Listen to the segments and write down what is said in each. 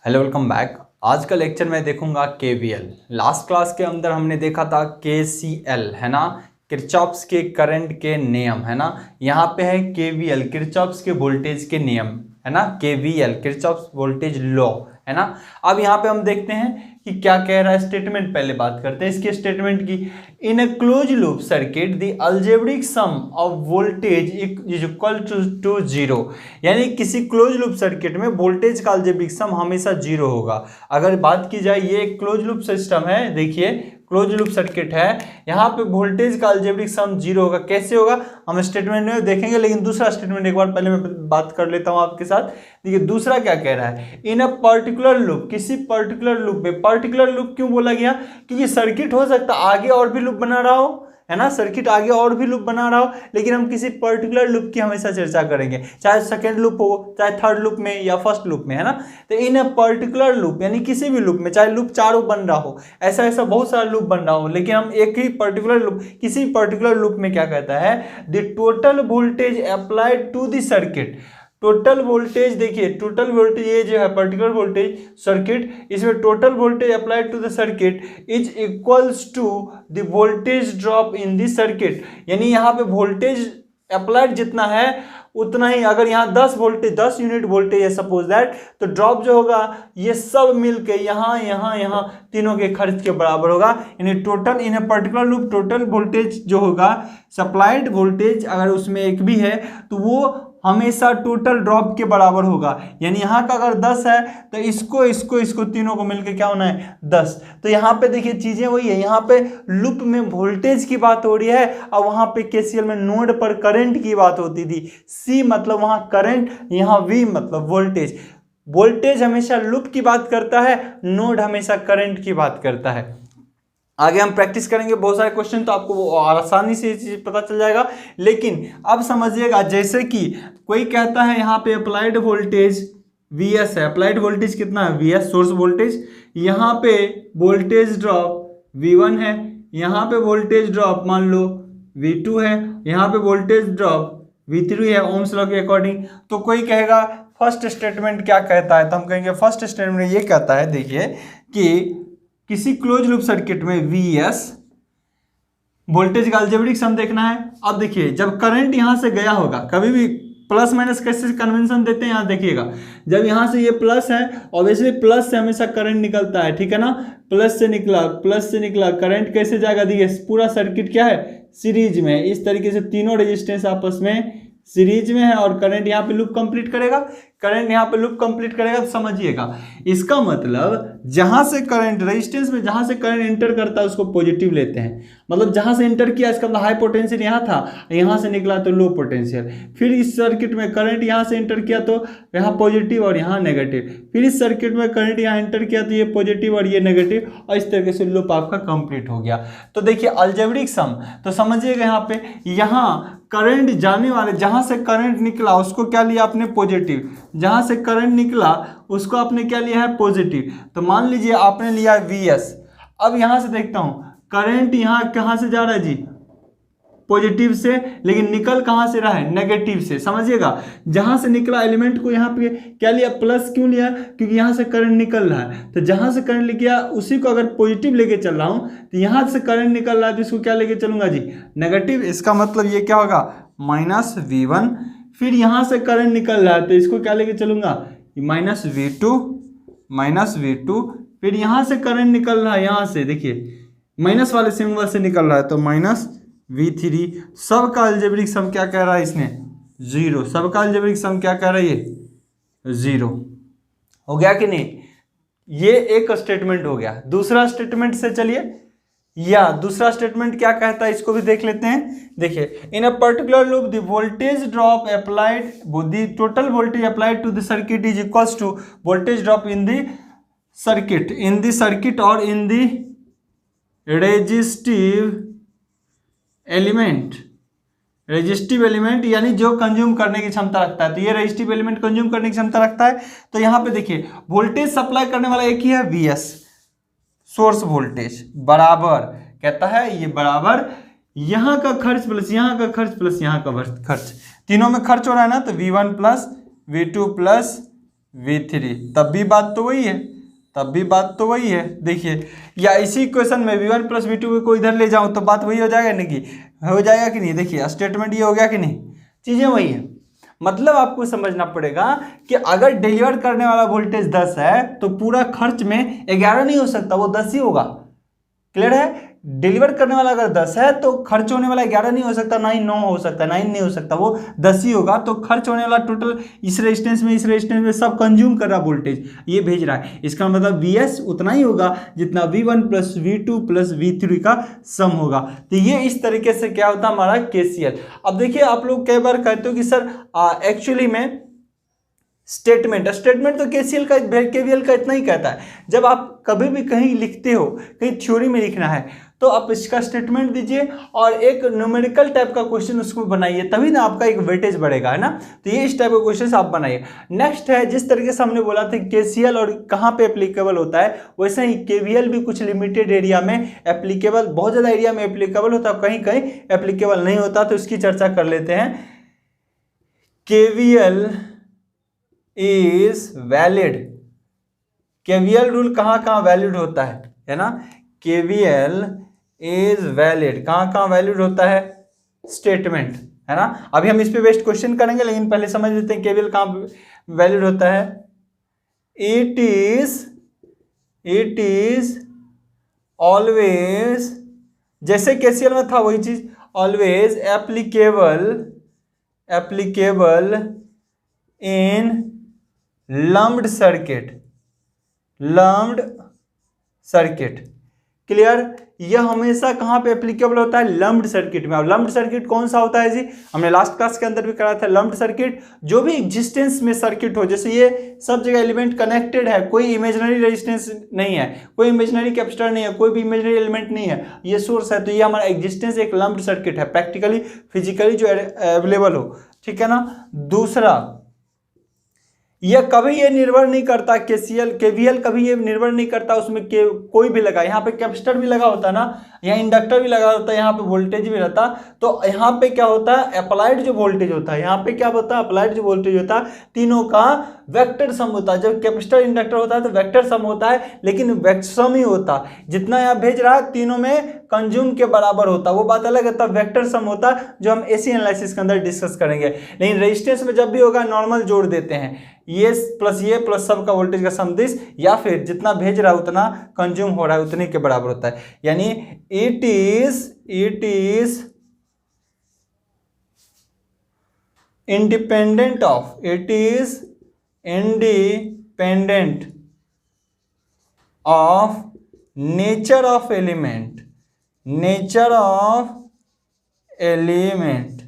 Hello welcome back. आज का lecture मैं देखूंगा केवीएल। लास्ट क्लास के अंदर हमने देखा था केसीएल, है ना, किरचॉफ्स के करंट के नियम, है ना। यहाँ पे है केवीएल, किरचॉफ्स के वोल्टेज के नियम, है ना। केवीएल किरचॉफ्स वोल्टेज लॉ, है ना। अब यहाँ पे हम देखते हैं कि क्या कह रहा है स्टेटमेंट। पहले बात करते हैं इसके स्टेटमेंट की। In a close loop circuit the algebraic sum of voltage is equal to zero. यानी किसी क्लोज लूप सर्किट में वोल्टेज का अलजेब्रिक सम हमेशा जीरो होगा। अगर बात की जाए, ये एक क्लोज लूप सिस्टम है, देखिए क्लोज लूप सर्किट है, यहाँ पे वोल्टेज का अलजेब्रिक सम जीरो होगा। कैसे होगा हम स्टेटमेंट में देखेंगे, लेकिन दूसरा स्टेटमेंट एक बार पहले मैं बात कर लेता हूँ आपके साथ। देखिए दूसरा क्या कह रहा है, इन अ पर्टिकुलर लूप, किसी पर्टिकुलर लूप में। पर्टिकुलर लूप क्यों बोला गया, क्योंकि सर्किट हो सकता आगे और भी लूप बना रहा हो, है ना, सर्किट आगे और भी लूप बना रहा हो, लेकिन हम किसी पर्टिकुलर लूप की हमेशा चर्चा करेंगे, चाहे सेकंड लूप हो, चाहे थर्ड लूप में या फर्स्ट लूप में, है ना। तो इन अ पर्टिकुलर लूप यानी किसी भी लूप में, चाहे लूप चारों बन रहा हो, ऐसा ऐसा बहुत सारा लूप बन रहा हो, लेकिन हम एक ही पर्टिकुलर लूप, किसी पर्टिकुलर लूप में क्या कहता है, the total voltage applied to the circuit. Total voltage, देखिए टोटल वोल्टेज, ये जो है पर्टिकुलर वोल्टेज सर्किट, इसमें total voltage applied to the circuit is equals to the voltage drop in the circuit. यानी यहाँ पे वोल्टेज अप्लाइड जितना है उतना ही, अगर यहाँ 10 यूनिट वोल्टेज है सपोज दैट, तो ड्रॉप जो होगा ये सब मिलके यहाँ यहाँ यहाँ तीनों के खर्च के बराबर होगा। यानी total in a particular loop total voltage जो होगा, सप्लाइड वोल्टेज अगर उसमें एक भी है तो वो हमेशा टोटल ड्रॉप के बराबर होगा। यानी यहाँ का अगर 10 है तो इसको तीनों को मिलके क्या होना है 10। तो यहाँ पे देखिए चीजें वही है, यहाँ पे लूप में वोल्टेज की बात हो रही है और वहां पे केसीएल में नोड पर करंट की बात होती थी। सी मतलब वहां करंट, यहाँ वी मतलब वोल्टेज। वोल्टेज हमेशा लूप की बात करता है, नोड हमेशा करंट की बात करता है। आगे हम प्रैक्टिस करेंगे बहुत सारे क्वेश्चन, तो आपको आसानी से ये चीज पता चल जाएगा। लेकिन अब समझिएगा, जैसे कि कोई कहता है यहाँ पे अप्लाइड वोल्टेज Vs है, अप्लाइड वोल्टेज कितना है Vs सोर्स वोल्टेज, यहाँ पे वोल्टेज ड्रॉप V1 है, यहाँ पे वोल्टेज ड्रॉप मान लो V2 है, यहाँ पे वोल्टेज ड्रॉप V3 है ओम्स लॉ के अकॉर्डिंग। तो कोई कहेगा फर्स्ट स्टेटमेंट क्या कहता है, तो हम कहेंगे फर्स्ट स्टेटमेंट ये कहता है, देखिए कि किसी क्लोज लूप सर्किट में Vs वोल्टेज का अलजेब्रिक सम देखना है। अब देखिए जब करंट यहां से गया होगा, कभी भी प्लस माइनस कैसे कन्वेंशन देते हैं यहाँ देखिएगा, जब यहां से ये प्लस है, ऑब्वियसली प्लस से हमेशा करंट निकलता है, ठीक है ना। प्लस से निकला करंट कैसे जाएगा, देखिए पूरा सर्किट क्या है सीरीज में, इस तरीके से तीनों रेजिस्टेंस आपस में सीरीज में है और करंट यहाँ पे लूप कंप्लीट करेगा, करंट यहाँ पे लूप कंप्लीट करेगा। तो समझिएगा इसका मतलब जहां से करंट रेजिस्टेंस में जहां से करंट एंटर करता है उसको पॉजिटिव लेते हैं, मतलब जहां से एंटर किया इसका मतलब हाई पोटेंशियल यहाँ था, यहां से निकला तो लो पोटेंशियल। फिर इस सर्किट में करंट यहां से एंटर किया तो यहाँ पॉजिटिव और यहाँ नेगेटिव, फिर इस सर्किट में करंट यहाँ एंटर किया तो ये पॉजिटिव और ये नेगेटिव, और इस तरीके से लूप आपका कंप्लीट हो गया। तो देखिए अलजेब्रिक सम, तो समझिएगा यहाँ पे, यहाँ करंट जाने वाले, जहां से करंट निकला उसको क्या लिया आपने पॉजिटिव, जहां से करंट निकला उसको आपने क्या लिया है पॉजिटिव। तो मान लीजिए आपने लिया Vs। अब यहां से देखता हूं करंट यहां कहां से जा रहा है जी, पॉजिटिव से, लेकिन निकल कहां से रहा है नेगेटिव से। समझिएगा जहां से निकला एलिमेंट को यहाँ पे क्या लिया प्लस, क्यों लिया, क्योंकि यहां से करंट निकल रहा है, तो जहां से करंट लेके गया उसी को अगर पॉजिटिव लेके चल रहा हूं तो यहां से करंट निकल रहा है तो इसको क्या लेके चलूंगा जी नेगेटिव। इसका मतलब ये क्या होगा -V1। फिर यहां से करंट निकल रहा है तो इसको क्या लेके चलूंगा -V2। फिर यहां से करंट निकल रहा है, यहां से देखिए माइनस वाले सिंबल से निकल रहा है तो -V3। सबका अलजेब्रिक सम क्या कह रहा है इसने 0, सबका अलजेब्रिक सम क्या कह रहा है ये 0। हो गया कि नहीं, ये एक स्टेटमेंट हो गया। दूसरा स्टेटमेंट से चलिए, या दूसरा स्टेटमेंट क्या कहता है इसको भी देख लेते हैं। देखिए in a particular loop the voltage drop applied, the total voltage applied to the circuit is equals to voltage drop in the circuit और इन द रेजिस्टिव एलिमेंट, यानी जो कंज्यूम करने की क्षमता रखता है। तो ये रेजिस्टिव एलिमेंट कंज्यूम करने की क्षमता रखता है। तो यहाँ पे देखिए वोल्टेज सप्लाई करने वाला एक ही है Vs सोर्स वोल्टेज, बराबर कहता है ये बराबर यहाँ का खर्च प्लस यहाँ का खर्च प्लस यहाँ का खर्च, तीनों में खर्च हो रहा है ना, तो V1 plus V2 plus V3, तब भी बात तो वही है, तब भी बात तो वही है। देखिए, या इसी क्वेश्चन में V1 प्लस V2 को इधर ले जाऊं तो बात वही हो जाएगा नहीं, कि हो जाएगा कि नहीं। देखिए स्टेटमेंट ये हो गया कि नहीं, चीजें वही है। मतलब आपको समझना पड़ेगा कि अगर डिलीवर करने वाला वोल्टेज 10 है तो पूरा खर्च में 11 नहीं हो सकता, वो 10 ही होगा। क्लियर है? डिलीवर करने वाला अगर 10 है तो खर्च होने वाला 11 नहीं हो सकता, ना ही 9 हो सकता, 9 नहीं हो सकता, वो 10 ही होगा। तो खर्च होने वाला टोटल इस रेजिस्टेंस में सब कंज्यूम कर रहा वोल्टेज ये भेज रहा है। इसका मतलब Vs उतना ही होगा जितना V1 plus V2 plus V3 का सम होगा। तो ये इस तरीके से क्या होता है हमारा KCL। अब देखिए, आप लोग कई बार कहते हो कि सर एक्चुअली में स्टेटमेंट तो KCL का KVL का इतना ही कहता है। जब आप कभी भी कहीं लिखते हो, कहीं थ्योरी में लिखना है, तो आप इसका स्टेटमेंट दीजिए और एक न्यूमेरिकल टाइप का क्वेश्चन उसको बनाइए, तभी ना आपका एक वेटेज बढ़ेगा, है ना। तो ये इस टाइप का क्वेश्चन आप बनाइए। नेक्स्ट है, जिस तरीके से हमने बोला था KCL और कहाँ पे एप्लीकेबल होता है, वैसे ही KVL भी कुछ लिमिटेड एरिया में एप्लीकेबल, बहुत ज़्यादा एरिया में एप्लीकेबल होता है, कहीं कहीं एप्लीकेबल नहीं होता। तो इसकी चर्चा कर लेते हैं। KVL is valid, KVL rule कहाँ कहाँ वैलिड होता है ना। KVL इज वैलिड कहाँ कहाँ वैलिड होता है, स्टेटमेंट, है ना। अभी हम इस पे बेस्ट क्वेश्चन करेंगे, लेकिन पहले समझ लेते हैं KVL कहाँ वैलिड होता है। इट इज ऑलवेज, जैसे KCL में था वही चीज, always applicable in lumped circuit. Clear? यह हमेशा कहां पे एप्लीकेबल होता है, लम्प्ड सर्किट में। अब लम्प्ड सर्किट कौन सा होता है जी, हमने लास्ट क्लास के अंदर भी कराया था। लम्प्ड सर्किट जो भी एग्जिस्टेंस में सर्किट हो, जैसे ये सब जगह एलिमेंट कनेक्टेड है, कोई इमेजिनरी रेजिस्टेंस नहीं है, कोई इमेजिनरी कैपेसिटर नहीं है, कोई भी इमेजिनरी एलिमेंट नहीं है, ये सोर्स है, तो ये हमारा एग्जिस्टेंस एक लम्प्ड सर्किट है, प्रैक्टिकली फिजिकली जो अवेलेबल हो, ठीक है ना। दूसरा, यह कभी ये निर्भर नहीं करता, KVL कभी ये निर्भर नहीं करता उसमें कोई भी लगा, यहाँ पे कैपेसिटर भी लगा होता ना, यहाँ इंडक्टर भी लगा होता है, यहाँ पे वोल्टेज भी रहता, तो यहाँ पे क्या होता है, अप्लाइड जो वोल्टेज होता है, यहाँ पे क्या होता है, अप्लाइड जो वोल्टेज होता है, तीनों का वेक्टर सम होता है। जब कैपेसिटर इंडक्टर होता है तो वेक्टर सम होता है, लेकिन वेक्टर सम ही होता, जितना यहाँ भेज रहा है तीनों में कंज्यूम के बराबर होता, वो बात अलग है, तब वेक्टर सम होता जो हम AC एनालिसिस के अंदर डिस्कस करेंगे। लेकिन रेजिस्टेंस में जब भी होगा नॉर्मल जोड़ देते हैं, ये प्लस सब का वोल्टेज का सम या फिर जितना भेज रहा है उतना कंज्यूम हो रहा है उतने के बराबर होता है। यानी it is independent of nature of element,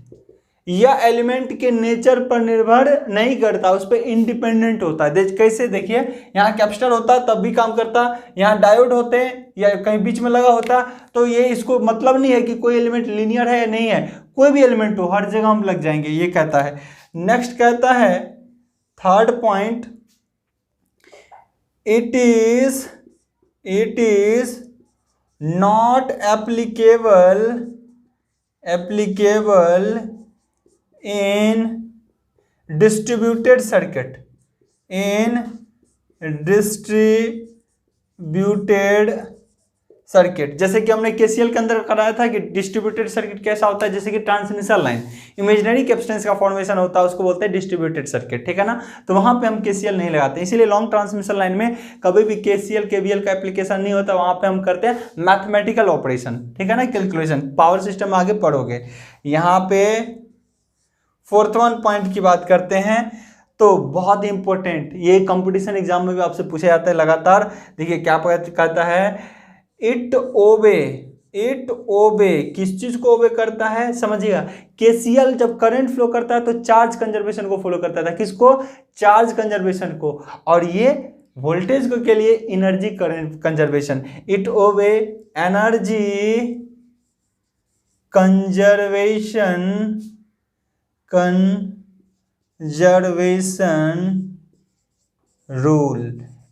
या एलिमेंट के नेचर पर निर्भर नहीं करता, उस पर इंडिपेंडेंट होता है। कैसे, देखिए, यहाँ कैपेसिटर होता तब भी काम करता, यहाँ डायोड होते हैं या कहीं बीच में लगा होता, तो ये इसको मतलब नहीं है कि कोई एलिमेंट लीनियर है या नहीं है, कोई भी एलिमेंट हो हर जगह हम लग जाएंगे, ये कहता है। नेक्स्ट कहता है, third point, it is not applicable in distributed circuit, जैसे कि हमने KCL के अंदर कराया था कि डिस्ट्रीब्यूटेड सर्किट कैसा होता है, जैसे कि ट्रांसमिशन लाइन इमेजिनरी कैपेसिटेंस का फॉर्मेशन होता है, उसको बोलते हैं डिस्ट्रीब्यूटेड सर्किट, ठीक है ना। तो वहां पे हम KCL नहीं लगाते, इसीलिए लॉन्ग ट्रांसमिशन लाइन में कभी भी KCL KVL का एप्लीकेशन नहीं होता, वहां पे हम करते हैं मैथमेटिकल ऑपरेशन, ठीक है ना, कैलकुलेशन। पावर सिस्टम आगे पढ़ोगे। यहाँ पे फोर्थ वन पॉइंट की बात करते हैं, तो बहुत ही इंपॉर्टेंट, ये कंपटीशन एग्जाम में भी आपसे पूछा जाता है लगातार। देखिए क्या कहता है, इट ओबे किस चीज को ओबे करता है, समझिएगा। KCL जब करंट फ्लो करता है तो चार्ज कंजर्वेशन को फॉलो करता था, किसको, चार्ज कंजर्वेशन को, और ये वोल्टेज को के लिए energy conservation. It obey energy conservation rule,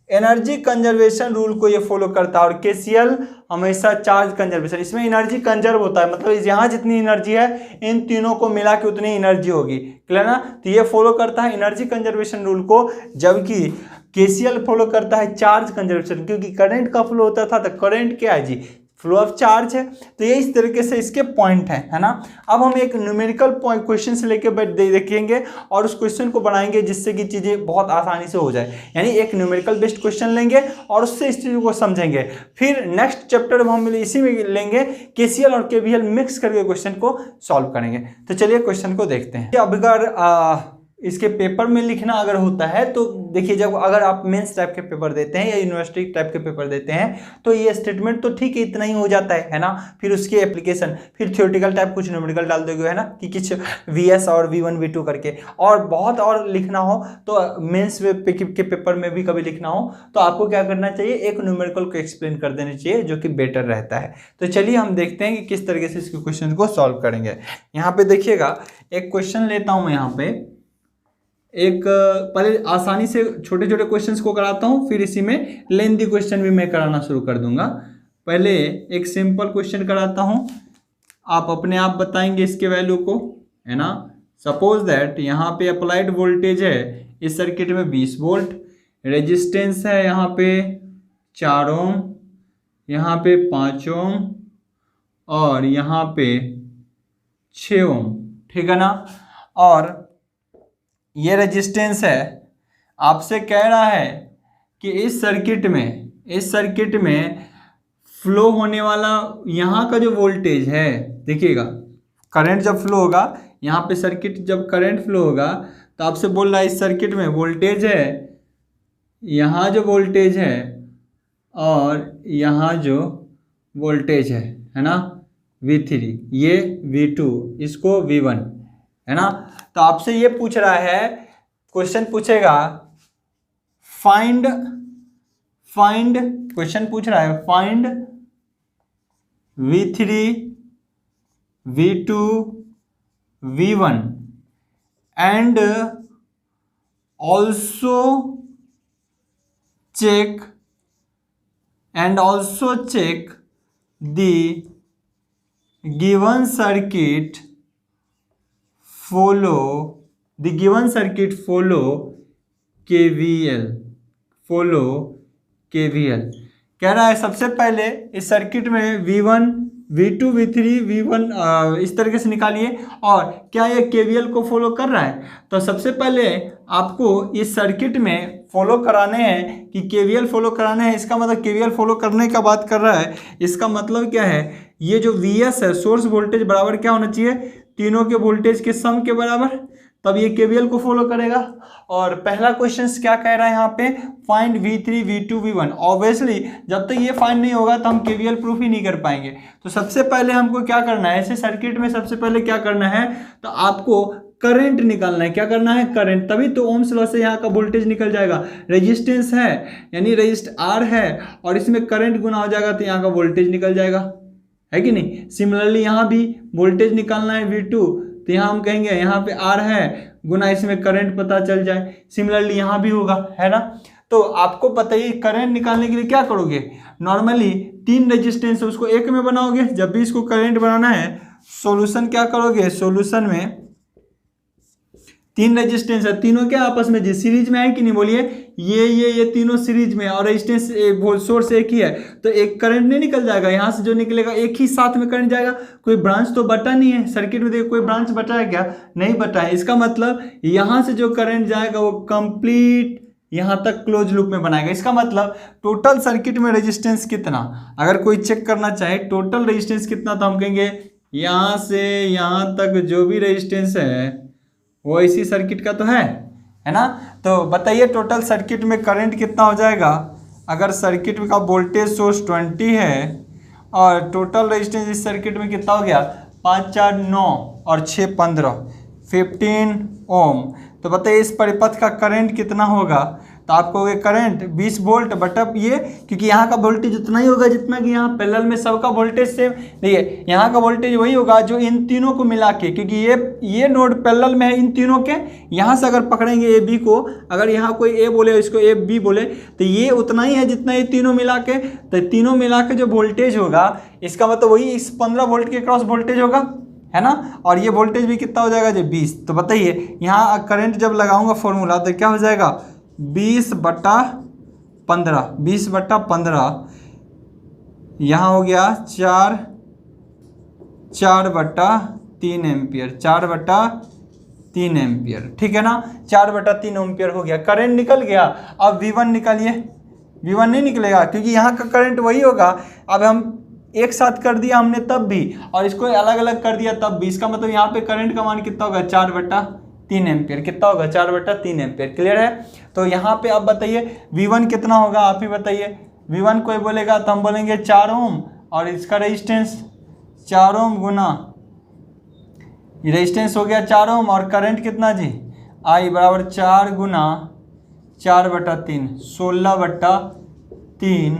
energy conservation rule को ये फॉलो करता है, और केसीएल हमेशा चार्ज कंजर्वेशन, इसमें एनर्जी कंजर्व होता है, मतलब यहाँ जितनी एनर्जी है इन तीनों को मिला के उतनी एनर्जी होगी, क्लियर ना। तो ये फॉलो करता है एनर्जी कंजर्वेशन रूल को, जबकि केसीएल फॉलो करता है चार्ज कंजर्वेशन, क्योंकि करंट का फ्लो होता था तो करंट क्या है जी, फ्लो ऑफ चार्ज है। तो ये इस तरीके से इसके पॉइंट है ना। अब हम एक न्यूमेरिकल पॉइंट क्वेश्चन से लेके देखेंगे और उस क्वेश्चन को बनाएंगे जिससे कि चीज़ें बहुत आसानी से हो जाए, यानी एक न्यूमेरिकल बेस्ड क्वेश्चन लेंगे और उससे इस चीज़ को समझेंगे। फिर नेक्स्ट चैप्टर में हम इसी में लेंगे केसीएल और केवीएल मिक्स करके क्वेश्चन को सॉल्व करेंगे। तो चलिए क्वेश्चन को देखते हैं। अब अगर इसके पेपर में लिखना अगर होता है तो देखिए, जब अगर आप मेंस टाइप के पेपर देते हैं या यूनिवर्सिटी टाइप के पेपर देते हैं तो ये स्टेटमेंट तो ठीक है, इतना ही हो जाता है ना। फिर उसकी एप्लीकेशन, फिर थ्योरेटिकल टाइप कुछ न्यूमेरिकल डाल दोगे, है ना, कि कुछ वीएस और V1 V2 करके, और बहुत और लिखना हो तो मेंस के पेपर में भी कभी लिखना हो तो आपको क्या करना चाहिए, एक न्यूमेरिकल को एक्सप्लेन कर देना चाहिए, जो कि बेटर रहता है। तो चलिए हम देखते हैं कि किस तरीके से इसके क्वेश्चन को सॉल्व करेंगे। यहाँ पे देखिएगा, एक क्वेश्चन लेता हूँ मैं यहाँ पे, एक पहले आसानी से छोटे छोटे क्वेश्चंस को कराता हूँ, फिर इसी में लेंथी क्वेश्चन भी मैं कराना शुरू कर दूंगा। पहले एक सिंपल क्वेश्चन कराता हूँ, आप अपने आप बताएंगे इसके वैल्यू को, है ना। सपोज दैट यहाँ पे अप्लाइड वोल्टेज है इस सर्किट में 20 वोल्ट, रेजिस्टेंस है यहाँ पे 4 ओम, यहाँ पे 5 ओम और यहाँ पे 6 ओम, ठीक है ना। और ये रेजिस्टेंस है, आपसे कह रहा है कि इस सर्किट में फ्लो होने वाला यहाँ का जो वोल्टेज है, देखिएगा करंट जब फ्लो होगा यहाँ पे, सर्किट जब करंट फ्लो होगा तो आपसे बोल रहा है इस सर्किट में वोल्टेज है, यहाँ जो वोल्टेज है और यहाँ जो वोल्टेज है ना, V3, ये V2, इसको V1, है ना। तो आपसे ये पूछ रहा है, क्वेश्चन पूछेगा क्वेश्चन पूछ रहा है find V3 V2 V1 and also check the given circuit follow KVL। कह रहा है सबसे पहले इस सर्किट में V1 V2 V3 V1 इस तरीके से निकालिए, और क्या ये KVL को फॉलो कर रहा है। तो सबसे पहले आपको इस सर्किट में फॉलो कराने हैं कि KVL फॉलो कराने हैं। इसका मतलब KVL फॉलो करने का बात कर रहा है, इसका मतलब क्या है, ये जो VS है सोर्स वोल्टेज बराबर क्या होना चाहिए, तीनों के वोल्टेज के सम के बराबर, तब ये KVL को फॉलो करेगा। और पहला क्वेश्चन क्या कह रहा है यहाँ पे, find V3 V2 V1। Obviously जब तक ये फाइंड नहीं होगा तो हम KVL प्रूफ ही नहीं कर पाएंगे। तो सबसे पहले हमको क्या करना है, ऐसे सर्किट में सबसे पहले क्या करना है, तो आपको करंट निकालना है। क्या करना है, करंट, तभी तो ओम्स लॉ से यहाँ का वोल्टेज निकल जाएगा। रेजिस्टेंस है यानी रेजिस्ट R है और इसमें करंट गुना हो जाएगा तो यहाँ का वोल्टेज निकल जाएगा, है कि नहीं। सिमिलरली यहाँ भी वोल्टेज निकालना है V2, तो यहाँ हम कहेंगे यहाँ पे R है गुना इसमें करंट पता चल जाए। सिमिलरली यहाँ भी होगा, है ना। तो आपको पता ही, करंट निकालने के लिए क्या करोगे, नॉर्मली 3 रेजिस्टेंस है उसको एक में बनाओगे। जब भी इसको करंट बनाना है, सॉल्यूशन क्या करोगे, सॉल्यूशन में 3 रेजिस्टेंस है, तीनों क्या आपस में सीरीज में है कि नहीं, बोलिए। ये तीनों सीरीज में, और रेजिस्टेंस सोर्स एक ही है तो एक करंट नहीं निकल जाएगा, यहाँ से जो निकलेगा एक ही साथ में करंट जाएगा। कोई ब्रांच तो बटा नहीं है सर्किट में, देखो कोई ब्रांच बटा है क्या, नहीं बटा है। इसका मतलब यहाँ से जो करंट जाएगा वो कंप्लीट यहाँ तक क्लोज लूप में बनाएगा। इसका मतलब टोटल सर्किट में रेजिस्टेंस कितना, अगर कोई चेक करना चाहे टोटल रेजिस्टेंस कितना, तो हम कहेंगे यहाँ से यहाँ तक जो भी रेजिस्टेंस है वो इसी सर्किट का तो है ना। तो बताइए टोटल सर्किट में करंट कितना हो जाएगा, अगर सर्किट का वोल्टेज सोर्स 20 है और टोटल रेजिस्टेंस इस सर्किट में कितना हो गया, 5 4 9 और 6 15 15 ओम। तो बताइए इस परिपथ का करंट कितना होगा, तो आप कहोगे करंट 20 वोल्ट बटा ये, क्योंकि यहाँ का वोल्टेज उतना ही होगा जितना कि यहाँ पैरेलल में सबका वोल्टेज सेम। देखिए यहाँ का वोल्टेज वही होगा जो इन तीनों को मिला के, क्योंकि ये नोड पैरेलल में है इन तीनों के। यहाँ से अगर पकड़ेंगे ए बी को, अगर यहाँ कोई ए बोले इसको ए बी बोले, तो ये उतना ही है जितना ये तीनों मिला के। तो तीनों मिला के जो वोल्टेज होगा इसका मतलब वही इस 15 वोल्ट के क्रॉस वोल्टेज होगा, है ना। और ये वोल्टेज भी कितना हो जाएगा जी 20। तो बताइए यहाँ करंट जब लगाऊंगा फॉर्मूला तो क्या हो जाएगा 20/15, 20/15 यहाँ हो गया 4/3 एम्पियर, 4/3 एम्पियर, ठीक है ना। 4/3 एम्पियर हो गया, करंट निकल गया। अब V1 निकालिए, V1 नहीं निकलेगा क्योंकि यहाँ का करंट वही होगा। अब हम एक साथ कर दिया हमने तब भी, और इसको अलग अलग कर दिया तब भी, इसका मतलब यहाँ पे करंट का मान कितना होगा 4/3 एम्पियर। कितना होगा 4/3 एम्पियर। क्लियर है। तो यहाँ पे आप बताइए V1 कितना होगा, आप ही बताइए। V1 कोई बोलेगा तो हम बोलेंगे 4 ओम, और इसका रेजिस्टेंस 4 ओम गुना रेजिस्टेंस हो गया 4 ओम, और करंट कितना जी I बराबर 4 गुना 4/3, 16/3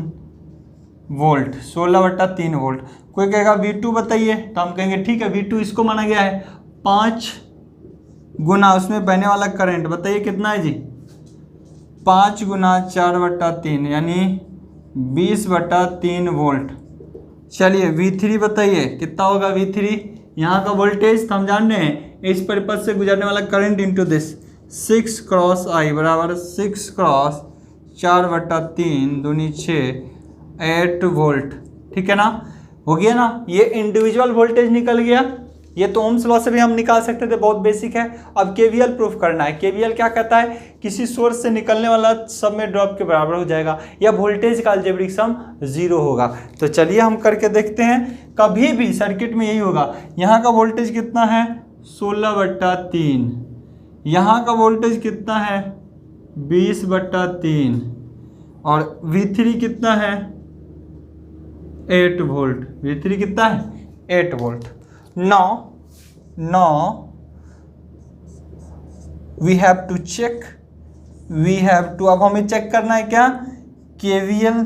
वोल्ट, 16/3 वोल्ट। कोई कहेगा V2 बताइए, तो हम कहेंगे ठीक है V2 इसको माना गया है 5 गुना उसमें बहने वाला करंट, बताइए कितना है जी 5 गुना 4/3 यानी 20/3 वोल्ट। चलिए V3 बताइए कितना होगा V3, यहाँ का वोल्टेज तो हम जान रहे हैं, इस परिपथ से गुजरने वाला current into this 6 cross I बराबर 6 क्रॉस 4/3 दूनी 6, 8 वोल्ट, ठीक है ना। हो गया ना, ये इंडिविजुअल वोल्टेज निकल गया। ये तो ओम्स लॉ से भी हम निकाल सकते थे, बहुत बेसिक है। अब केवीएल प्रूफ करना है। केवीएल क्या कहता है, किसी सोर्स से निकलने वाला सब में ड्रॉप के बराबर हो जाएगा, या वोल्टेज का अलजेब्रिक सम 0 होगा। तो चलिए हम करके देखते हैं। कभी भी सर्किट में यही होगा, यहाँ का वोल्टेज कितना है 16/3, यहाँ का वोल्टेज कितना है 20/3, और V3 कितना है 8 वोल्ट। V3 कितना है 8 volt. Now we have to check, अब हमें चेक करना है क्या KVL,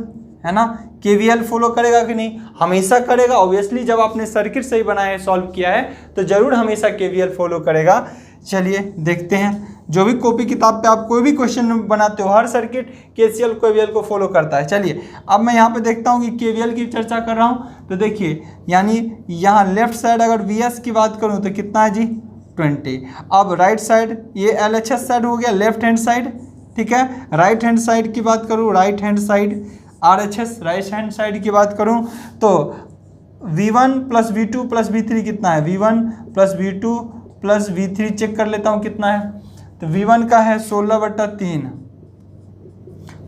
है ना। KVL फॉलो करेगा कि नहीं, हमेशा करेगा ऑब्वियसली। जब आपने सर्किट सही बनाया है, सॉल्व किया है, तो जरूर हमेशा KVL फॉलो करेगा। चलिए देखते हैं। जो भी कॉपी किताब पे आप कोई भी क्वेश्चन बनाते हो, हर सर्किट KCL KVL को फॉलो करता है। चलिए अब मैं यहाँ पे देखता हूँ कि KVL की चर्चा कर रहा हूँ, तो देखिए यानी यहाँ लेफ्ट साइड अगर VS की बात करूँ तो कितना है जी 20। अब राइट साइड, ये LHS साइड हो गया, लेफ्ट हैंड साइड, ठीक है। राइट हैंड साइड की बात करूँ, right hand side RHS, right hand side की बात करूँ तो V1 + V2 + V3 कितना है, V1 + V2 + V3 चेक कर लेता हूँ कितना है। तो V1 का है 16/3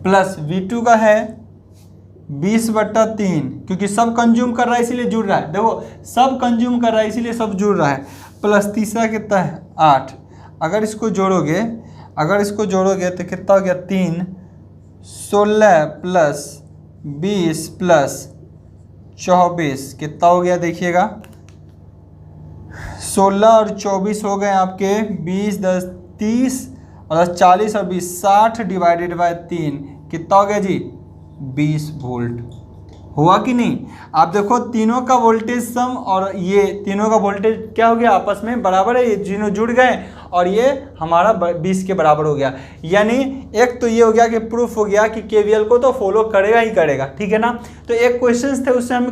प्लस V2 का है 20/3, क्योंकि सब कंज्यूम कर रहा है इसीलिए जुड़ रहा है। देखो सब कंज्यूम कर रहा है इसीलिए सब जुड़ रहा है। प्लस तीसरा कितना है 8। अगर इसको जोड़ोगे तो कितना हो गया 3, 16 + 20 + 24 कितना हो गया देखिएगा 16 और 24 हो गए आपके 20, 10, 30 और 10, 40 और 20, 60 डिवाइडेड बाय 3 कितना हो गया जी 20 वोल्ट। हुआ कि नहीं। आप देखो तीनों का वोल्टेज सम और ये तीनों का वोल्टेज क्या हो गया आपस में बराबर है, ये तीनों जुड़ गए और ये हमारा 20 के बराबर हो गया। यानी एक तो ये हो गया कि प्रूफ हो गया कि केवीएल को तो फॉलो करेगा ही करेगा, ठीक है ना। तो एक क्वेश्चंस थे उससे हम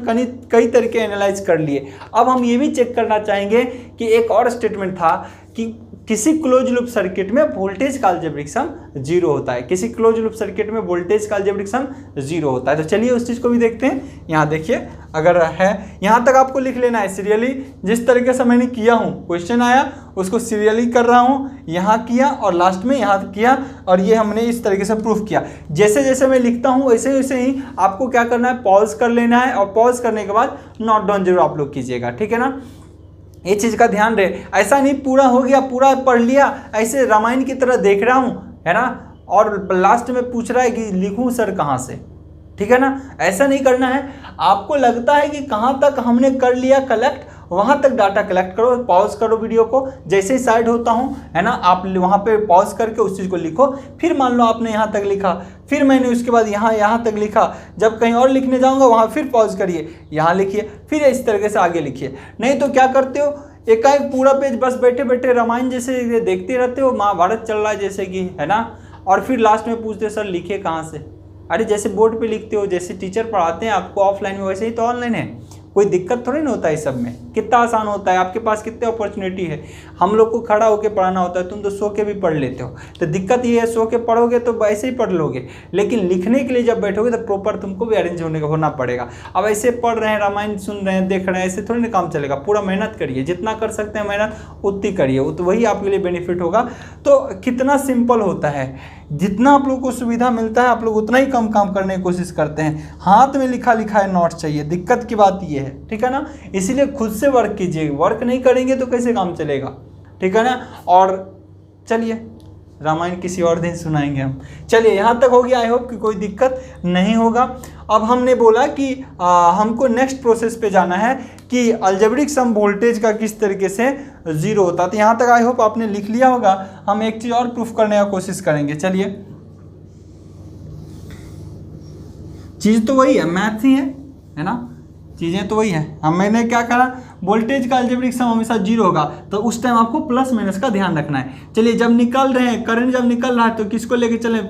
कई तरीके एनालाइज कर लिए। अब हम ये भी चेक करना चाहेंगे कि एक और स्टेटमेंट था कि किसी क्लोज लूप सर्किट में वोल्टेज का अलजेब्रिक सम 0 होता है, किसी क्लोज लूप सर्किट में वोल्टेज का अलजेब्रिक सम 0 होता है। तो चलिए उस चीज़ को भी देखते हैं। यहाँ देखिए अगर है, यहाँ तक आपको लिख लेना है सीरियली, जिस तरीके से मैंने किया हूँ, क्वेश्चन आया उसको सीरियली कर रहा हूँ, यहाँ किया और लास्ट में यहाँ किया, और ये हमने इस तरीके से प्रूफ किया। जैसे जैसे मैं लिखता हूँ वैसे वैसे ही आपको क्या करना है, पॉज कर लेना है, और पॉज करने के बाद नोट डाउन जरूर आप लोग कीजिएगा, ठीक है ना। ये चीज़ का ध्यान रहे, ऐसा नहीं पूरा हो गया पूरा पढ़ लिया ऐसे रामायण की तरह देख रहा हूँ, है ना, और लास्ट में पूछ रहा है कि लिखूँ सर कहाँ से, ठीक है ना। ऐसा नहीं करना है। आपको लगता है कि कहाँ तक हमने कर लिया कलेक्ट, वहाँ तक डाटा कलेक्ट करो, पॉज करो वीडियो को, जैसे ही साइड होता हूँ है ना आप वहाँ पे पॉज करके उस चीज़ को लिखो। फिर मान लो आपने यहाँ तक लिखा, फिर मैंने उसके बाद यहाँ तक लिखा, जब कहीं और लिखने जाऊँगा वहाँ फिर पॉज करिए, यहाँ लिखिए, फिर इस तरीके से आगे लिखिए। नहीं तो क्या करते हो, एकाएक पूरा पेज बस बैठे बैठे रामायण जैसे देखते रहते हो, महाभारत चल रहा है जैसे कि, है ना, और फिर लास्ट में पूछते सर लिखे कहाँ से। अरे जैसे बोर्ड पे लिखते हो, जैसे टीचर पढ़ाते हैं आपको ऑफलाइन में, वैसे ही तो ऑनलाइन है। कोई दिक्कत थोड़ी ना होता है इस सब में, कितना आसान होता है, आपके पास कितने अपॉर्चुनिटी है। हम लोग को खड़ा होकर पढ़ाना होता है, तुम तो सो के भी पढ़ लेते हो। तो दिक्कत ये है, सो के पढ़ोगे तो ऐसे ही पढ़ लोगे, लेकिन लिखने के लिए जब बैठोगे तो प्रॉपर तुमको भी अरेंज होना पड़ेगा। अब ऐसे पढ़ रहे हैं, रामायण सुन रहे हैं, देख रहे हैं, ऐसे थोड़ी ना काम चलेगा। पूरा मेहनत करिए, जितना कर सकते हैं मेहनत उतनी करिए, तो वही आपके लिए बेनिफिट होगा। तो कितना सिंपल होता है, जितना आप लोग को सुविधा मिलता है आप लोग उतना ही कम काम करने की कोशिश करते हैं। हाथ में लिखा है नोट चाहिए, दिक्कत की बात ये है, ठीक है ना। इसीलिए खुद से वर्क कीजिए, वर्क नहीं करेंगे तो कैसे काम चलेगा, ठीक है ना। और चलिए रामायण किसी और दिन सुनाएंगे हम। चलिए यहाँ तक हो गया, आई होप कि कोई दिक्कत नहीं होगा। अब हमने बोला कि हमको नेक्स्ट प्रोसेस पे जाना है कि अलजेब्रिक सम वोल्टेज का किस तरीके से जीरो होता है। तो यहाँ तक आई होप आपने लिख लिया होगा। हम एक चीज़ और प्रूफ करने का कोशिश करेंगे। चलिए, चीज़ तो वही है, मैथ ही है ना, चीज़ें तो वही हैं। हम मैंने क्या करा, वोल्टेज का अलजेब्रिक सम हमेशा जीरो होगा, तो उस टाइम आपको प्लस माइनस का ध्यान रखना है। चलिए, जब निकल रहे हैं, करंट जब निकल रहा है तो किसको लेके चलें,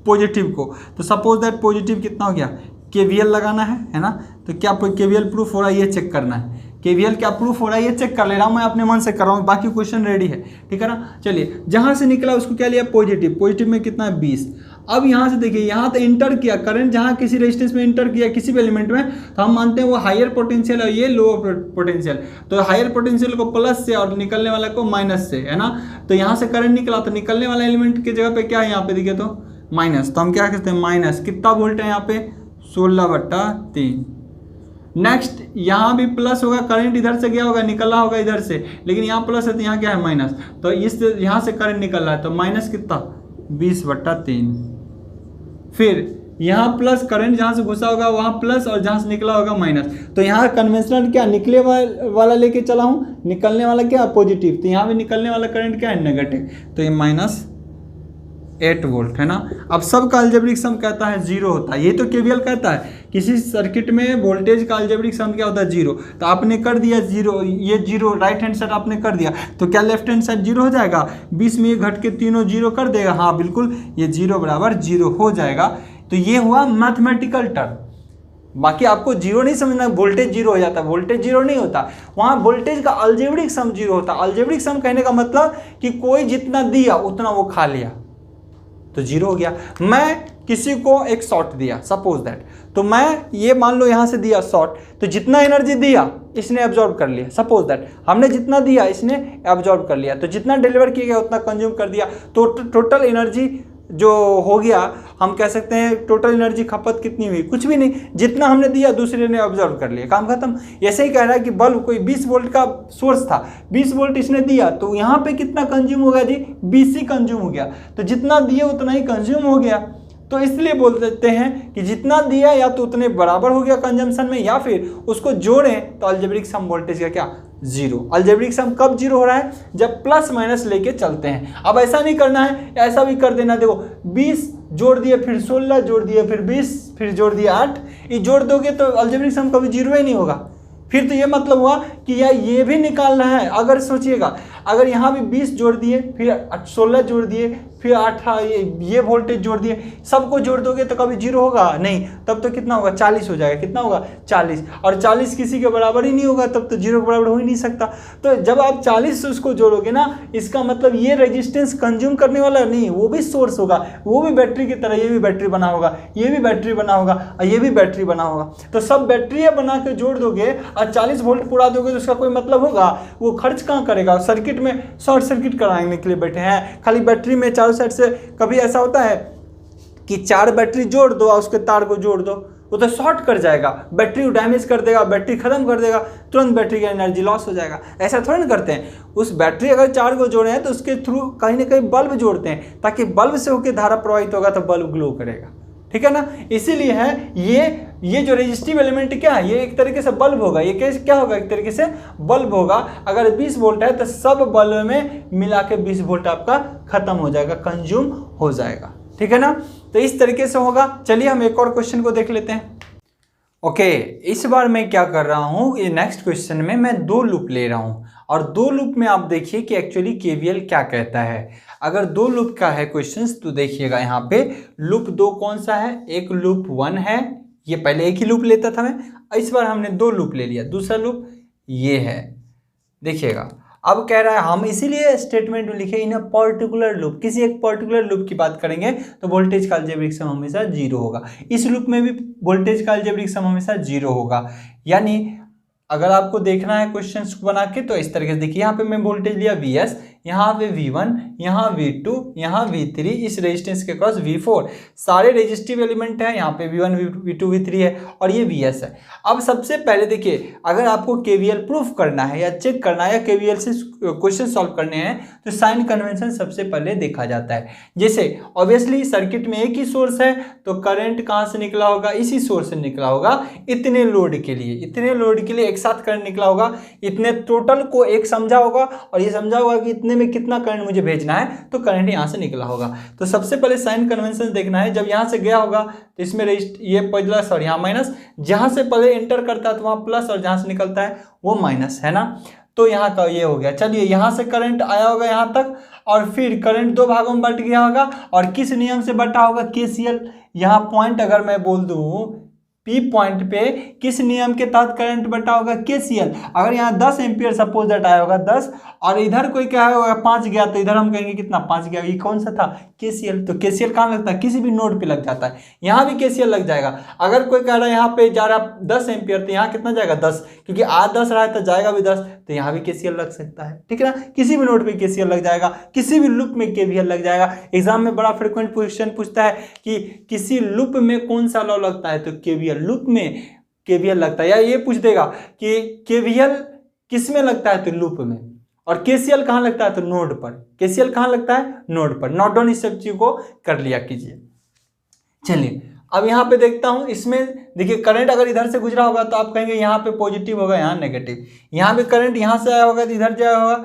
पॉजिटिव को। तो सपोज दैट पॉजिटिव कितना हो गया, केवीएल लगाना है ना। तो क्या केवीएल प्रूफ हो रहा है ये चेक करना है, केवीएल क्या प्रूफ हो रहा है ये चेक कर ले रहा हूँ मैं, अपने मन से कर रहा हूँ, बाकी क्वेश्चन रेडी है, ठीक है ना। चलिए, जहाँ से निकला उसको क्या लिया, पॉजिटिव। पॉजिटिव में कितना है 20। अब यहाँ से देखिए, यहाँ तो इंटर किया करंट, जहाँ किसी रेजिस्टेंस में इंटर किया किसी भी एलिमेंट में, तो हम मानते हैं वो हायर पोटेंशियल है, ये लोअर पोटेंशियल। तो हायर पोटेंशियल को प्लस से और निकलने वाला को माइनस से, है ना। तो यहाँ से करंट निकला, तो निकलने वाला एलिमेंट की जगह पे क्या है, यहाँ पे देखिए तो माइनस। तो हम क्या कहते हैं, माइनस कितना वोल्ट है यहाँ पे, 16/3। नेक्स्ट यहाँ भी प्लस होगा, करंट इधर से गया होगा, निकला होगा इधर से, लेकिन यहाँ प्लस है तो यहाँ क्या है माइनस। तो इस यहाँ से करंट निकल रहा है, तो माइनस कितना 20/3। फिर यहाँ प्लस, करंट जहाँ से घुसा होगा वहाँ प्लस और जहाँ से निकला होगा माइनस। तो यहाँ कन्वेंशनल क्या, निकले वाला लेके चला हूँ, निकलने वाला क्या पॉजिटिव, तो यहाँ भी निकलने वाला करंट क्या है नेगेटिव, तो ये -8 वोल्ट है ना। अब सब का अलजेब्रिक सम कहता है जीरो होता है, ये तो केवीएल कहता है किसी सर्किट में वोल्टेज का अलजेब्रिक सम क्या होता है, जीरो। तो आपने कर दिया जीरो, ये जीरो राइट हैंड साइड आपने कर दिया, तो क्या लेफ्ट हैंड साइड जीरो हो जाएगा, 20 में ये घट के तीनों जीरो कर देगा, हाँ बिल्कुल, ये 0 बराबर 0 हो जाएगा। तो ये हुआ मैथमेटिकल टर्म। बाकी आपको जीरो नहीं समझना, वोल्टेज जीरो हो जाता है, वोल्टेज जीरो नहीं होता, वहाँ वोल्टेज का अलजेब्रिक सम जीरो होता है। अलजेब्रिक सम कहने का मतलब कि कोई जितना दिया उतना वो खा लिया, तो जीरो हो गया। मैं किसी को एक शॉट दिया सपोज दैट, तो मैं ये मान लो यहाँ से दिया शॉट, तो जितना एनर्जी दिया इसने एब्जॉर्ब कर लिया, सपोज दैट हमने जितना दिया इसने एब्जॉर्ब कर लिया, तो जितना डिलीवर किया गया उतना कंज्यूम कर दिया, तो टोटल एनर्जी जो हो गया, हम कह सकते हैं टोटल एनर्जी खपत कितनी हुई, कुछ भी नहीं, जितना हमने दिया दूसरे ने ऑब्जर्व कर लिया, काम खत्म। ऐसे ही कह रहा है कि बल्ब कोई 20 वोल्ट का सोर्स था, 20 वोल्ट इसने दिया, तो यहाँ पे कितना कंज्यूम हो गया जी, 20 ही कंज्यूम हो गया, तो जितना दिए उतना ही कंज्यूम हो गया। तो इसलिए बोल देते हैं कि जितना दिया या तो उतने बराबर हो गया कंजम्पशन में, या फिर उसको जोड़ें तो अलजेब्रिक सम वोल्टेज का क्या, जीरो। अलजेब्रिक सम कब जीरो हो रहा है, जब प्लस माइनस लेके चलते हैं। अब ऐसा नहीं करना है, ऐसा भी कर देना, देखो 20 जोड़ दिए फिर 16 जोड़ दिए फिर 20 फिर जोड़ दिए 8, ये जोड़ दोगे तो अलजेब्रिक सम कभी जीरो ही नहीं होगा। फिर तो ये मतलब हुआ कि यार ये भी निकालना है। अगर सोचिएगा, अगर यहाँ भी 20 जोड़ दिए फिर 16 जोड़ दिए फिर 8 ये वोल्टेज जोड़ दिए, सबको जोड़ दोगे तो कभी जीरो होगा नहीं, तब तो कितना होगा 40 हो जाएगा। कितना होगा 40, और 40 किसी के बराबर ही नहीं होगा, तब तो जीरो के बराबर हो ही नहीं सकता। तो जब आप 40 से उसको जोड़ोगे ना, इसका मतलब ये रेजिस्टेंस कंज्यूम करने वाला नहीं, वो भी सोर्स होगा, वो भी बैटरी की तरह, ये भी बैटरी बना होगा, ये भी बैटरी बना होगा और ये भी बैटरी बना होगा। तो सब बैटरियाँ बना के जोड़ दोगे और 40 वोल्ट पुरा दोगे तो उसका कोई मतलब होगा? वो खर्च कहाँ करेगा? सर्किट में शॉर्ट सर्किट कराने के लिए बैठे हैं खाली। बैटरी में चारों साइड से कभी ऐसा होता है कि 4 बैटरी जोड़ दो और उसके तार को जोड़ दो, वो तो शॉर्ट कर जाएगा, बैटरी को डैमेज कर देगा, बैटरी खत्म कर देगा, तुरंत बैटरी का एनर्जी लॉस हो जाएगा। ऐसा थोड़ा ना करते हैं। उस बैटरी अगर 4 को जोड़े हैं तो उसके थ्रू कहीं ना कहीं बल्ब जोड़ते हैं, ताकि बल्ब से होकर धारा प्रवाहित होगा तो बल्ब ग्लो करेगा। ठीक है ना। इसीलिए है ये जो रेजिस्टिव एलिमेंट क्या है, ये एक तरीके से बल्ब होगा, ये क्या होगा, एक तरीके से बल्ब होगा। अगर 20 वोल्ट है तो सब बल्ब में मिला के 20 वोल्ट आपका खत्म हो जाएगा, कंज्यूम हो जाएगा, ठीक है ना। तो इस तरीके से होगा। चलिए हम एक और क्वेश्चन को देख लेते हैं। ओके, इस बार मैं क्या कर रहा हूँ, ये नेक्स्ट क्वेश्चन में मैं 2 लूप ले रहा हूँ, और 2 लूप में आप देखिए कि एक्चुअली केवीएल क्या कहता है। अगर 2 लूप का है क्वेश्चंस तो देखिएगा यहाँ पे लूप 2 कौन सा है, एक लूप 1 है, ये पहले एक ही लूप लेता था मैं, इस बार हमने 2 लूप ले लिया। दूसरा लूप ये है, देखिएगा। अब कह रहा है हम इसीलिए स्टेटमेंट में लिखे इन अ पर्टिकुलर लूप, किसी एक पर्टिकुलर लूप की बात करेंगे तो वोल्टेज का अलजेब्रिक सम हमेशा 0 होगा। इस लूप में भी वोल्टेज का अलजेब्रिक सम हमेशा 0 होगा। यानी अगर आपको देखना है क्वेश्चंस को बना के तो इस तरीके से देखिए, यहाँ पे मैं वोल्टेज लिया Vs, यहाँ पे V1, यहाँ V2, यहाँ V3, इस रेजिस्टेंस के क्रॉस V4, सारे रेजिस्टिव एलिमेंट हैं, यहाँ पे V1, V2, V3 है और ये Vs है। अब सबसे पहले देखिए, अगर आपको KVL प्रूफ करना है या चेक करना है या KVL से क्वेश्चन सॉल्व करने हैं तो साइन कन्वेंशन सबसे पहले देखा जाता है। जैसे ऑब्वियसली सर्किट में एक ही सोर्स है तो करंट कहाँ से निकला होगा, इसी सोर्स से निकला होगा। इतने लोड के लिए एक साथ करंट निकला होगा, इतने टोटल को एक समझा होगा और ये समझा होगा कि इतने में कितना करंट मुझे भेजना है, तो करंट यहाँ से निकला होगा। तो सबसे पहले साइन कन्वेंशन देखना है। जब यहाँ से गया होगा तो इसमें ये प्लस और यहाँ माइनस, जहाँ से पहले एंटर करता है तो वहाँ प्लस और जहाँ से निकलता है वो माइनस, है ना। तो यहाँ का ये हो गया। चलिए यहाँ से करंट आया होगा यहाँ तक और फिर करंट 2 भागों में बट गया होगा, और किस नियम से बटा होगा, KCL। यहाँ पॉइंट अगर मैं बोल दूँ P पॉइंट पे किस नियम के तहत करंट बटा होगा, KCL। अगर यहाँ 10 एम्पियर सपोज दैट आया होगा 10, और इधर कोई क्या होगा 5 गया, तो इधर हम कहेंगे कितना 5 गया, ये कौन सा था, KCL। तो KCL कहाँ लगता है, किसी भी नोड पे लग जाता है, यहाँ भी KCL लग जाएगा। अगर कोई कह रहा है यहाँ पे जा रहा 10 एम्पियर, तो यहाँ कितना जाएगा 10, क्योंकि आ 10 रहा है तो जाएगा भी 10, तो यहाँ भी KCL लग सकता है, ठीक है ना। किसी भी नोड पे KCL लग जाएगा, किसी भी लूप में KVL लग जाएगा। एग्जाम में बड़ा फ्रिक्वेंट क्वेश्चन पूछता है कि किसी लूप में कौन सा लॉ लगता है, तो KVL लूप में KVL लगता है। या ये पूछ देगा कि KVL किस में लगता है, तो लूप में, और KCL कहाँ लगता है, तो नोड पर। KCL कहाँ लगता है, नोड पर। नोट डाउन इस सब चीज को कर लिया कीजिए। चलिए अब यहाँ पे देखता हूँ, इसमें देखिए करंट अगर इधर से गुजरा होगा तो आप कहेंगे यहाँ पे पॉजिटिव होगा, यहाँ नेगेटिव। यहाँ पे करंट यहाँ से आया होगा तो इधर जाया होगा,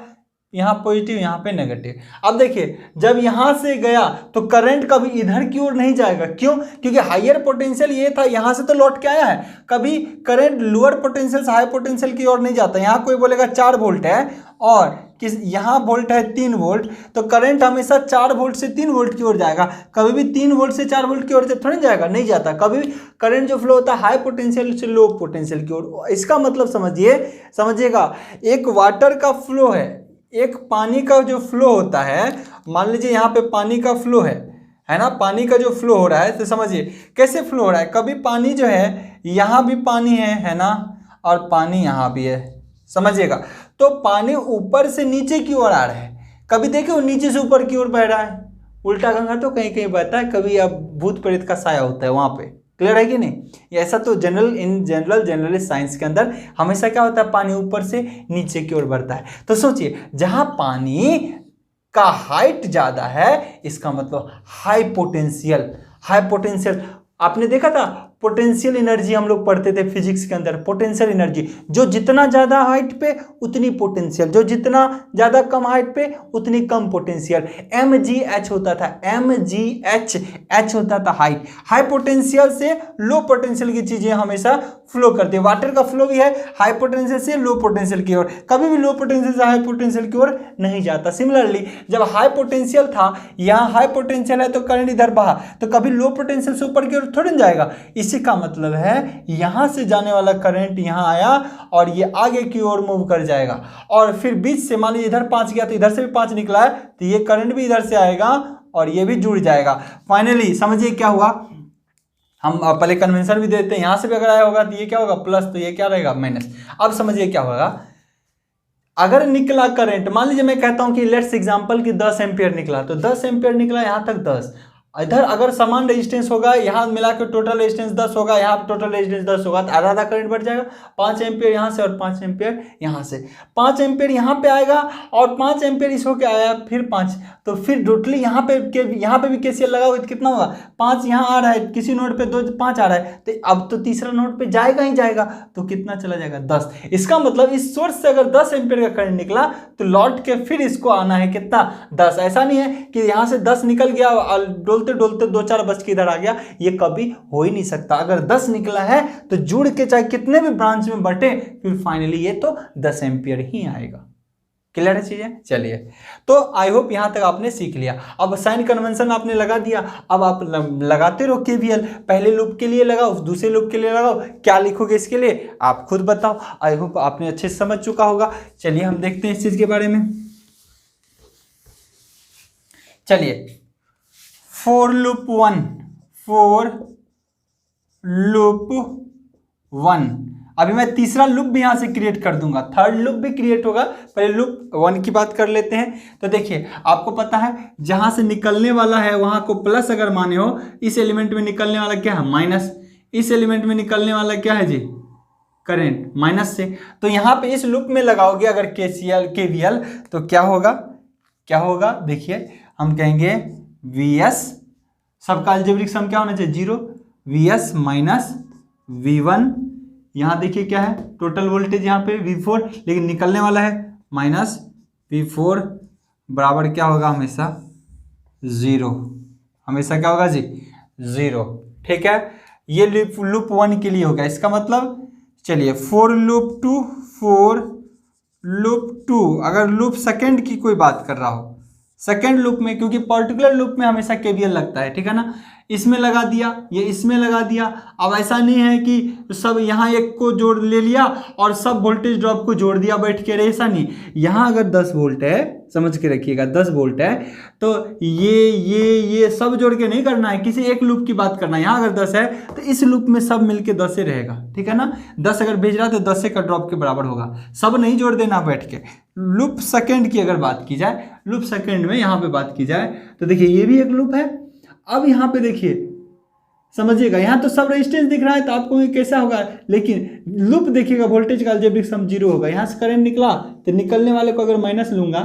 यहाँ पॉजिटिव यहाँ पे नेगेटिव। अब देखिए जब यहाँ से गया तो करंट कभी इधर की ओर नहीं जाएगा, क्यों, क्योंकि हायर पोटेंशियल ये था, यहाँ से तो लौट के आया है। कभी करंट लोअर पोटेंशियल से हाई पोटेंशियल की ओर नहीं जाता। यहाँ कोई बोलेगा 4 वोल्ट है और किस यहाँ वोल्ट है 3 वोल्ट, तो करंट हमेशा 4 वोल्ट से 3 वोल्ट की ओर जाएगा। कभी भी 3 वोल्ट से 4 वोल्ट की ओर थोड़ी जाएगा, नहीं जाता। कभी करंट जो फ्लो होता है हाई पोटेंशियल से लो पोटेंशियल की ओर। इसका मतलब समझिएगा, एक वाटर का फ्लो है, एक पानी का जो फ्लो होता है, मान लीजिए यहाँ पे पानी का फ्लो है ना, पानी का जो फ्लो हो रहा है, तो समझिए कैसे फ्लो हो रहा है। कभी पानी जो है यहाँ भी पानी है ना, और पानी यहाँ भी है, समझिएगा। तो पानी ऊपर से नीचे की ओर आ रहा है, कभी देखिए वो नीचे से ऊपर की ओर बह रहा है। उल्टा गंगा तो कहीं कहीं बहता है, कभी अब भूत प्रेत का साया होता है वहाँ पे। क्लियर है कि नहीं। ऐसा तो जनरल साइंस के अंदर हमेशा क्या होता है, पानी ऊपर से नीचे की ओर बढ़ता है। तो सोचिए जहां पानी का हाइट ज्यादा है, इसका मतलब हाई पोटेंशियल। आपने देखा था पोटेंशियल एनर्जी, हम लोग पढ़ते थे फिजिक्स के अंदर। पोटेंशियल एनर्जी जो जितना ज़्यादा हाइट पे उतनी पोटेंशियल, जो जितना ज़्यादा कम हाइट पे उतनी कम पोटेंशियल। mgh होता था, mgh होता था हाइट। हाई पोटेंशियल से लो पोटेंशियल की चीज़ें हमेशा फ्लो करती है। वाटर का फ्लो भी है हाई पोटेंशियल से लो पोटेंशियल की ओर, कभी भी लो पोटेंशियल से हाई पोटेंशियल की ओर नहीं जाता। सिमिलरली जब हाई पोटेंशियल था, यहाँ हाई पोटेंशियल है तो करंट इधर बहा, तो कभी लो पोटेंशियल से ऊपर की ओर थोड़ी जाएगा। इसी का मतलब है यहां से जाने वाला करंट यहां आया और ये आगे की ओर मूव कर जाएगा, और फिर बीच से मान लीजिए इधर 5 गया तो इधर से भी 5 निकला है, तो ये करंट भी इधर से आएगा और ये भी जुड़ जाएगा। फाइनली समझिए क्या हुआ, हम पहले कन्वेंशन भी देते हैं, यहां से भी अगर आया होगा तो ये क्या होगा प्लस, तो ये क्या रहेगा माइनस। अब समझिए क्या होगा, अगर निकला करंट, मान लीजिए मैं कहता हूं कि लेट्स एग्जांपल कि 10 एम्पियर निकला, तो 10 एम्पियर निकला यहां तक 10। इधर अगर समान रेजिस्टेंस होगा, यहाँ मिला के टोटल रेजिस्टेंस 10 होगा, यहाँ टोटल रेजिस्टेंस 10 होगा, तो आधा आधा करंट बढ़ जाएगा। 5 एम्पियर यहाँ से और 5 एम्पियर यहाँ से। 5 एम्पियर यहाँ पे आएगा और 5 एम्पियर इसको क्या आया फिर 5, तो फिर टोटली यहाँ पे भी KCL लगा होगा तो कितना होगा 5 यहाँ आ रहा है, किसी नोड पे 2 5 आ रहा है, तो अब तो तीसरा नोड पे जाएगा ही जाएगा, तो कितना चला जाएगा 10। इसका मतलब इस सोर्स से अगर 10 एम्पीयर का करंट निकला तो लौट के फिर इसको आना है कितना 10। ऐसा नहीं है कि यहाँ से 10 निकल गया और डोलते डोलते 2-4 बच के इधर आ गया, ये कभी हो ही नहीं सकता। अगर 10 निकला है तो जुड़ के चाहे कितने भी ब्रांच में बटे, फिर फाइनली ये तो 10 एम्पीयर ही आएगा। क्लियर है चीजें? चलिए, तो आई होप यहां तक आपने सीख लिया। अब साइन कन्वेंशन आपने लगा दिया, अब आप लगाते रहो केवीएल, पहले लूप के लिए लगाओ, दूसरे लूप के लिए लगाओ, क्या लिखोगे इसके लिए आप खुद बताओ। आई होप आपने अच्छे से समझ चुका होगा। चलिए हम देखते हैं इस चीज के बारे में। चलिए, फॉर लूप 1, अभी मैं तीसरा लूप भी यहां से क्रिएट कर दूंगा, थर्ड लूप भी क्रिएट होगा, पहले लूप 1 की बात कर लेते हैं। तो देखिए, आपको पता है जहां से निकलने वाला है वहां को प्लस अगर माने हो, इस एलिमेंट में निकलने वाला क्या है माइनस, इस एलिमेंट में निकलने वाला क्या है जी करंट माइनस से। तो यहां पे इस लूप में लगाओगे अगर केवीएल तो क्या होगा देखिए, हम कहेंगे वीएस, सबका अलजेब्रिक सम क्या होना चाहिए 0, वीएस माइनस V1, यहाँ देखिए क्या है टोटल वोल्टेज यहाँ पे V4, लेकिन निकलने वाला है माइनस V4 बराबर क्या होगा हमेशा 0, हमेशा क्या होगा जी 0। ठीक है, ये लूप 1 के लिए होगा। इसका मतलब चलिए फॉर लूप 2, अगर लूप सेकेंड की कोई बात कर रहा हो, सेकेंड लूप में, क्योंकि पर्टिकुलर लूप में हमेशा केवीएल लगता है, ठीक है ना, इसमें लगा दिया, ये इसमें लगा दिया। अब ऐसा नहीं है कि सब यहाँ एक को जोड़ ले लिया और सब वोल्टेज ड्रॉप को जोड़ दिया बैठ के, ऐसा नहीं। यहाँ अगर 10 वोल्ट है, समझ के रखिएगा 10 वोल्ट है, तो ये सब जोड़ के नहीं करना है, किसी एक लूप की बात करना है। यहाँ अगर 10 है तो इस लूप में सब मिलके 10 से रहेगा, ठीक है ना, 10 अगर भेज रहा है तो 10 का ड्रॉप के बराबर होगा, सब नहीं जोड़ देना बैठ के। लूप सेकेंड की अगर बात की जाए, लूप सेकेंड में यहाँ पे बात की जाए तो देखिए ये भी एक लूप है। अब यहाँ पे देखिए समझिएगा, यहाँ तो सब रेजिस्टेंस दिख रहा है तो आपको कैसा होगा, लेकिन लूप देखिएगा वोल्टेज का अलजेब्रिक सम 0 होगा। यहाँ से करंट निकला तो निकलने वाले को अगर माइनस लूंगा,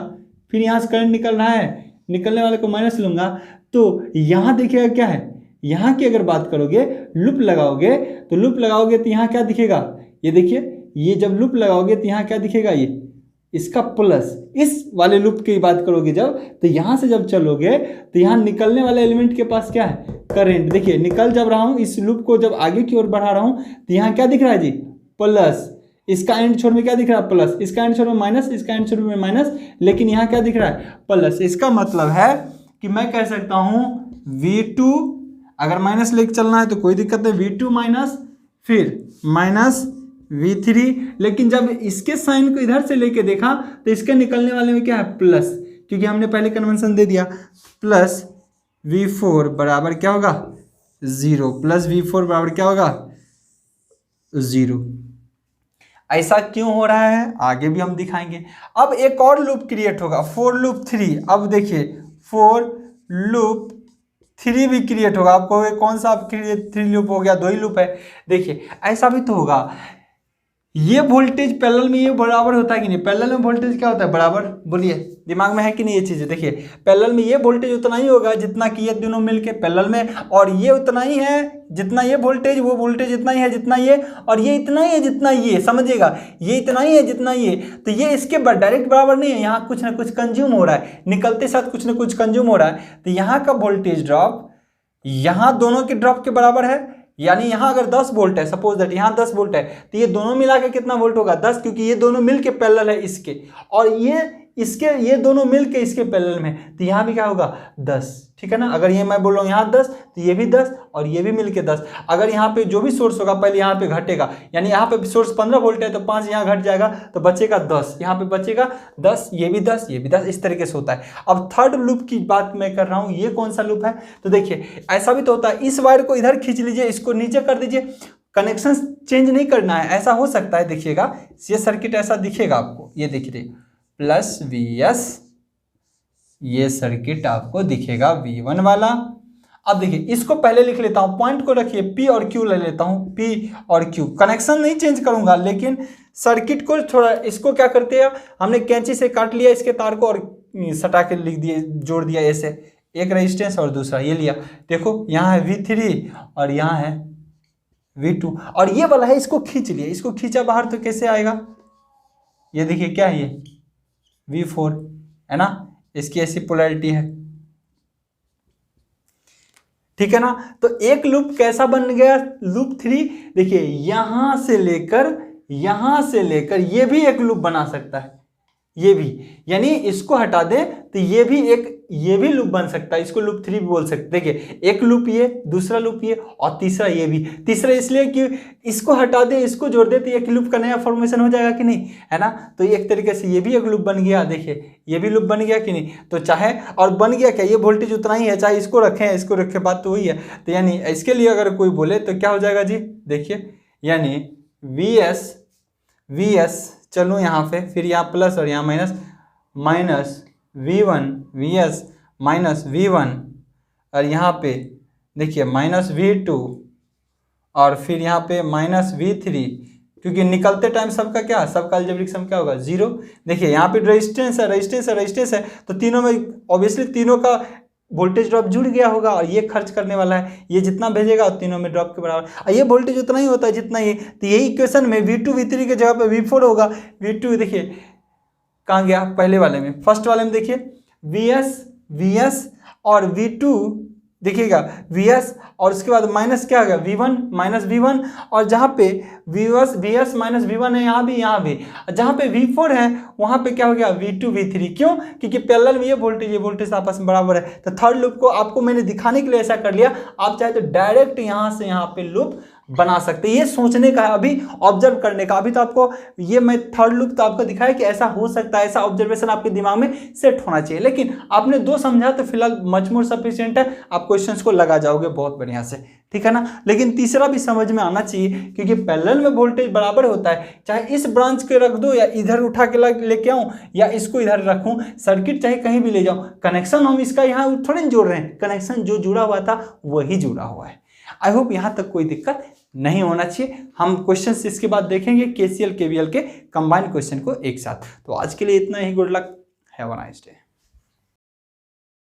फिर यहाँ से करंट निकल रहा है, निकलने वाले को माइनस लूंगा, तो यहाँ देखिएगा क्या है, यहाँ की अगर बात करोगे लूप लगाओगे तो यहाँ क्या दिखेगा, ये देखिए, ये जब लूप लगाओगे तो यहाँ क्या दिखेगा, ये इसका प्लस। इस वाले लूप की बात करोगे जब, तो यहाँ से जब चलोगे तो यहाँ निकलने वाले एलिमेंट के पास क्या है करंट। देखिए निकल जब रहा हूँ, इस लूप को जब आगे की ओर बढ़ा रहा हूँ तो यहाँ क्या दिख रहा है जी प्लस, इसका एंड छोर में क्या दिख रहा है प्लस, इसका एंड छोर में माइनस, इसका एंड छोर में माइनस, लेकिन यहाँ क्या दिख रहा है प्लस। इसका मतलब है कि मैं कह सकता हूँ V2, अगर माइनस लेके चलना है तो कोई दिक्कत नहीं, V2 माइनस फिर माइनस V3, लेकिन जब इसके साइन को इधर से लेके देखा तो इसके निकलने वाले में क्या है प्लस, क्योंकि हमने पहले कन्वेंशन दे दिया, प्लस V4 बराबर क्या होगा 0, प्लस V4 बराबर क्या होगा 0। ऐसा क्यों हो रहा है आगे भी हम दिखाएंगे। अब एक और लूप क्रिएट होगा फॉर लूप 3। अब देखिए फॉर लूप 3 भी क्रिएट होगा। आपको कौन सा 3 लूप हो गया, 2 ही लूप है। देखिए ऐसा भी तो होगा, ये वोल्टेज पैरेलल में ये बराबर होता है कि नहीं, पैरेलल में वोल्टेज क्या होता है बराबर, बोलिए दिमाग में है कि नहीं ये चीज़। देखिए पैरेलल में ये वोल्टेज उतना ही होगा जितना कि ये दोनों मिलके पैरेलल में, और ये उतना ही है जितना ये वोल्टेज, वो वोल्टेज इतना ही है जितना ये, और ये इतना ही है जितना ये, समझिएगा ये इतना ही है जितना ये। तो ये इसके डायरेक्ट बराबर नहीं है, यहाँ कुछ ना कुछ कंज्यूम हो रहा है, निकलते साथ कुछ ना कुछ कंज्यूम हो रहा है। तो यहाँ का वोल्टेज ड्रॉप यहाँ दोनों के ड्रॉप के बराबर है, यानी यहाँ अगर 10 वोल्ट है, सपोज दैट यहाँ 10 वोल्ट है, तो ये दोनों मिला के कितना वोल्ट होगा 10, क्योंकि ये दोनों मिल के पैरेलल है इसके, और ये दोनों मिल के इसके पैरेलल में, तो यहाँ भी क्या होगा 10, ठीक है ना। अगर ये मैं बोल रहा हूँ यहाँ 10 तो ये भी 10 और ये भी मिल के 10। अगर यहाँ पे जो भी सोर्स होगा पहले यहाँ पे घटेगा, यानी यहाँ पे सोर्स 15 वोल्ट है तो 5 यहाँ घट जाएगा तो बचेगा 10, यहाँ पे बचेगा 10, ये भी 10, ये भी 10, इस तरीके से होता है। अब थर्ड लूप की बात मैं कर रहा हूँ, ये कौन सा लूप है, तो देखिए ऐसा भी तो होता है, इस वायर को इधर खींच लीजिए, इसको नीचे कर दीजिए, कनेक्शन चेंज नहीं करना है, ऐसा हो सकता है। देखिएगा ये सर्किट ऐसा दिखेगा आपको, ये देखिए प्लस VS, ये सर्किट आपको दिखेगा V1 वाला। अब देखिए इसको पहले लिख लेता हूं, पॉइंट को रखिए, P और Q ले लेता हूं, P और Q, कनेक्शन नहीं चेंज करूंगा, लेकिन सर्किट को थोड़ा, इसको क्या करते हैं हमने कैंची से काट लिया इसके तार को और सटा के लिख दिए, जोड़ दिया ऐसे, एक रेजिस्टेंस और दूसरा ये लिया, देखो यहाँ है V3 और यहाँ है V2 और ये वाला है, इसको खींच लिया, इसको खींचा बाहर तो कैसे आएगा, ये देखिए क्या है ये V4 है ना, इसकी ऐसी पोलैरिटी है, ठीक है ना। तो एक लूप कैसा बन गया, लूप 3, देखिए यहां से लेकर ये भी एक लूप बना सकता है, ये भी, यानी इसको हटा दें तो ये भी लूप बन सकता है, इसको लूप 3 भी बोल सकते। देखिए एक लूप ये, दूसरा लूप ये और तीसरा ये भी। तीसरा इसलिए कि इसको हटा दें इसको जोड़ दें तो एक लूप का नया फॉर्मेशन हो जाएगा कि नहीं, है ना। तो एक तरीके से ये भी एक लूप बन गया, देखिए ये भी लूप बन गया कि नहीं। तो चाहे और बन गया क्या, ये वोल्टेज उतना ही है, चाहे इसको रखें बात तो वही है। तो यानी इसके लिए अगर कोई बोले तो क्या हो जाएगा जी, देखिए यानी VS चलो यहाँ पे, फिर यहाँ प्लस और यहाँ माइनस VS माइनस V1 और यहाँ पे देखिए माइनस V2 और फिर यहाँ पे माइनस V3, क्योंकि निकलते टाइम सबका क्या, सबका अलजेब्रिक सम क्या होगा 0। देखिए यहाँ पे रेजिस्टेंस है तो तीनों में ऑब्वियसली तीनों का वोल्टेज ड्रॉप जुड़ गया होगा और ये खर्च करने वाला है, ये जितना भेजेगा तीनों में ड्रॉप के बराबर, और ये वोल्टेज उतना ही होता है जितना ये, तो यही इक्वेशन में V2 V3 के जगह पे V4 होगा। V2 देखिए कहाँ गया, पहले वाले में, फर्स्ट वाले में देखिए VS और V2 देखिएगा VS और उसके बाद माइनस क्या होगा V1 और जहाँ पे VS माइनस V1 है यहाँ भी, जहाँ पे V4 है वहाँ पे क्या हो गया V2 V3, क्यों, क्योंकि पैरेलल में ये वोल्टेज आपस में बराबर है। तो थर्ड लूप को आपको मैंने दिखाने के लिए ऐसा कर लिया, आप चाहे तो डायरेक्ट यहाँ से यहाँ पे लूप बना सकते हैं। ये सोचने का है, अभी ऑब्जर्व करने का। अभी तो आपको ये मैं थर्ड लूप तो आपको दिखाया कि ऐसा हो सकता है, ऐसा ऑब्जर्वेशन आपके दिमाग में सेट होना चाहिए, लेकिन आपने 2 समझा तो फिलहाल मच मोर सफिशिएंट है, आप क्वेश्चंस को लगा जाओगे बहुत बढ़िया से, ठीक है ना। लेकिन तीसरा भी समझ में आना चाहिए, क्योंकि पैरेलल में वोल्टेज बराबर होता है, चाहे इस ब्रांच के रख दो या इधर उठा के लेके आऊं या इसको इधर रखूं, सर्किट चाहे कहीं भी ले जाऊं, कनेक्शन हम इसका यहाँ थोड़े जोड़ रहे हैं, कनेक्शन जो जुड़ा हुआ था वही जुड़ा हुआ है। आई होप यहाँ तक कोई दिक्कत नहीं होना चाहिए। हम क्वेश्चंस इसके बाद देखेंगे KCL KVL के कंबाइंड क्वेश्चन को एक साथ। तो आज के लिए इतना ही, good luck, have a nice day.